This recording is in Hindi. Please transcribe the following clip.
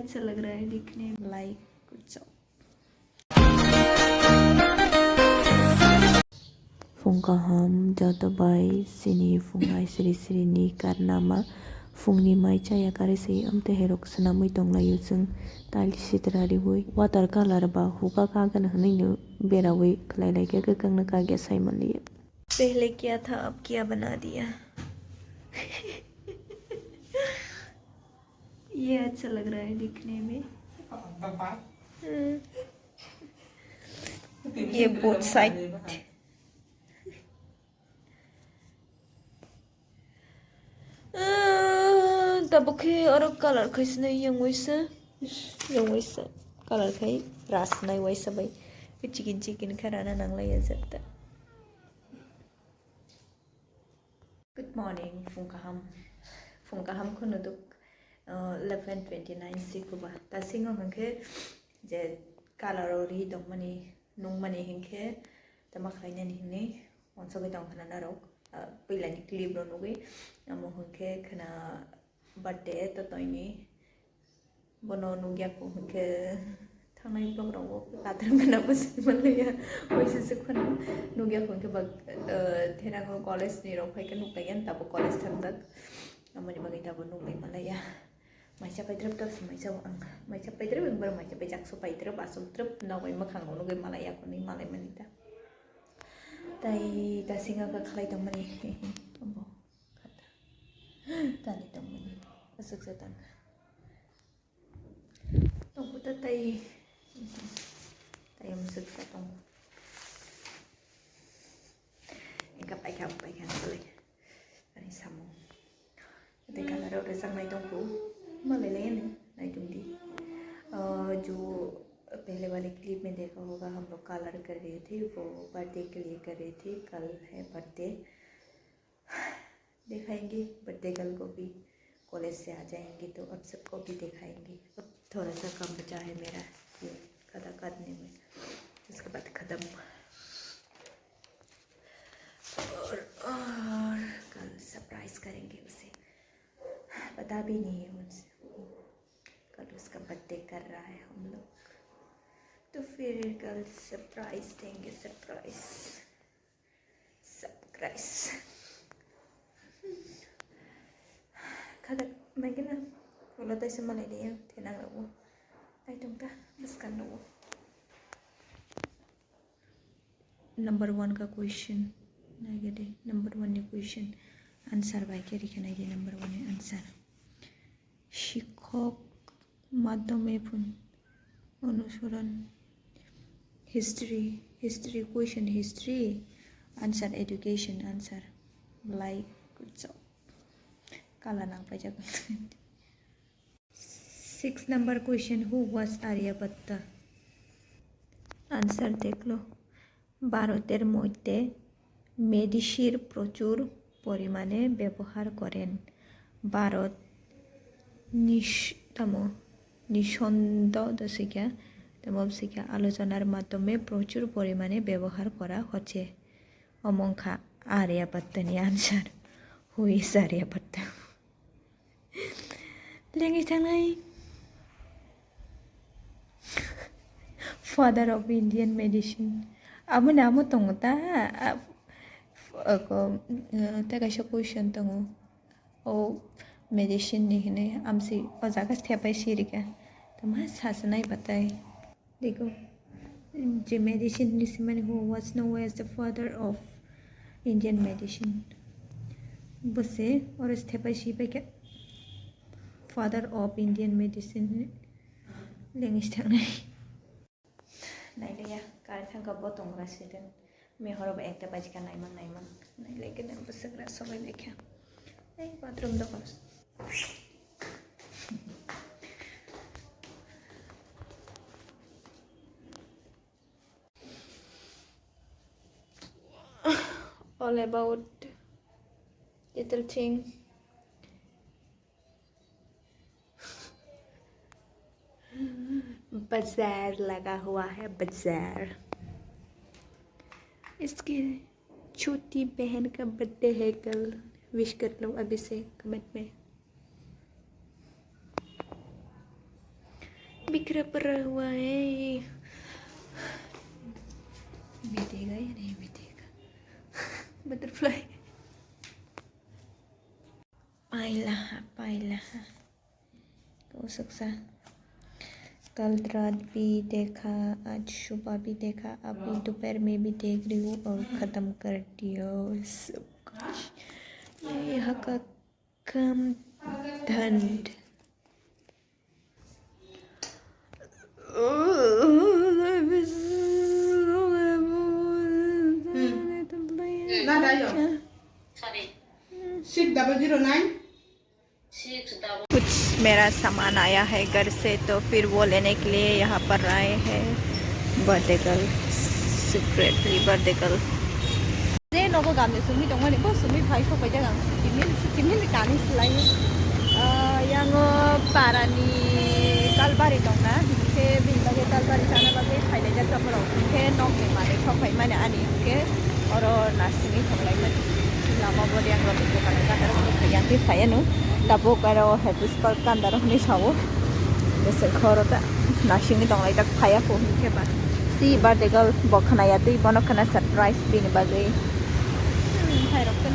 अच्छा लग रहा है दिखने में, लाइक कुछ फुंकाहाम जातबाय सिनी फुंगाय सिरि सिरिनि कारनामा फुंनि माइचाया कारेसै अमते हेरक सनामै दंलायो जों टाइल सिद्रारिवै वाटार कलर बा हुका कागन हनैनो बेरावै खलाइलाइके गगंग कागे साइमलिए पहले क्या था अब क्या बना दिया। ये अच्छा लग रहा है दिखने में। ये बोथ साइड तबखे और कलर खैसने यंगैसे कलर खै रासनाय वैसा बै चिकिन चिकिन खराना नांलाया जाता। गुड मॉर्निंग फुंकाहाम को नुदुक 11:29 सिकुबा तासिंग हंके जे कलर रि दं माने नुं माने हिंके तमाखायने हिने अनसगै दं खना नारो पैलानि क्लिप रो नुगै अमो हंके खना बर्थडे ततयनि बनो नुगिया को हंके थांनाय ब्लग राव लाद्रम गना बस मनलैया वैसे खना नुगिया को हंके बग थेरांगो कॉलेज नि रो फायके नुकलायन तब कॉलेज थांदक अमनि बगै तब नुगै मलैया माइसा पैद्रब तस माइसा पैद्रब बर माइसा पैजाकसो पैद्रब आसुत्रब नावै मखांगौ नुगै मलैया को नै मालाय मनिता ताई दासिंगा का खलाय दंमनि अम्बो तानि दंमनि असुक जतन तंबुता ताई मुसुक जतन इनका पाइखाम कले अनि सामु ते कलर और संगनाय दंखौ मलैलायन नायदुंदी जो पहले वाले क्लिप में देखा होगा हम लोग कलर कर रहे थे वो बर्थडे के लिए कर रहे थे। कल है बर्थडे, दिखाएंगे बर्थडे कल को भी कॉलेज से आ जाएंगे तो अब सबको भी दिखाएंगे। अब थोड़ा सा कम बचा है मेरा ये कदा करने में, उसके बाद ख़त्म। और कल सरप्राइज़ करेंगे उसे, पता भी नहीं है मुझसे कल उसका बर्थडे कर रहा है हम लोग, तो फिर कल सरप्राइज देंगे। सरप्राइज खदक मैं क्या ना बोला तो ऐसे मले नहीं है तेना लोगों आई तुमका बस कर लो। नंबर 1 का क्वेश्चन नाइगे दे, नंबर 1 ने क्वेश्चन आंसर बाय के लिखा नाइगे। नंबर 1 ने आंसर शिक्षक माध्यमे फुन अनुसरण history question history answer education answer like good job काला नांबाय जागोन। 6 number question who was Aryabhata answer देख लो। ভারতের মধ্যে মেডিসির প্রচুর পরিমাণে ব্যবহার করেন। ভারত নিঃসন্দ দশিকা তমসিকা আলোচনার মাধ্যমে প্রচুর পরিমাণে ব্যবহার করা হচ্ছে। অমংখা আর্যভট্টনি आंसर हु इज आर्यभट्ट लेंगे थांनाय फादर ऑफ इंडियन मेडिसिन आमो नामो दङ ता तागायसा क्वेश्चन दङ ओ मेडिसिन नि हने आमसि अजागास थेपाय सिरिका त मा सासनाय बताय देखो जे मेडिसिन निसिमन who was known as the father of Indian medicine बसे और थेपाय सिबाय के फादर ऑफ इंडियन मेडिसिन लेंगिस थांनाय नायलाया कार थांगा बतंग रासिदन मेहर बा एकटा बाजिका नायमान नायलायगोन बोसोग्रा सबाय लेखा ए बाथरूम दखल all about little thing बाजार लगा हुआ है बाजार। इसकी छोटी बहन का बर्थडे है कल, विश कर लो अभी से कमेंट में। बिखरा पड़ा हुआ है ये बीतेगा या नहीं बीतेगा बटरफ्लाई पाइला हो सकता कल रात भी देखा आज सुबह भी देखा अभी दोपहर में भी देख रही हूँ और ख़त्म कर दिया सब कुछ ये यहाँ का काम धंध कुछ मेरा सामान आया है घर से तो फिर वो लेने के लिए यहाँ पर आए हैं birthday girl secretly birthday girl dễ nó có cảm sumi dong ni bo sumi phai so pai jagang kimin kani slai yang parani kalbari dong na ke bin bage kalbari sana bage phai le jatra paro ke nok ni mane so phai mane ani ke oro nasimi thamlai man lama bo yang ro ko kana ka ro ko yang ti phai anu tabo karo happy spark kan dar ni sawo dese khoro ta nasimi dong lai tak phai a ko ke ba si birthday girl bo khana ya ti bono khana surprise bin bage Thầy đọc tên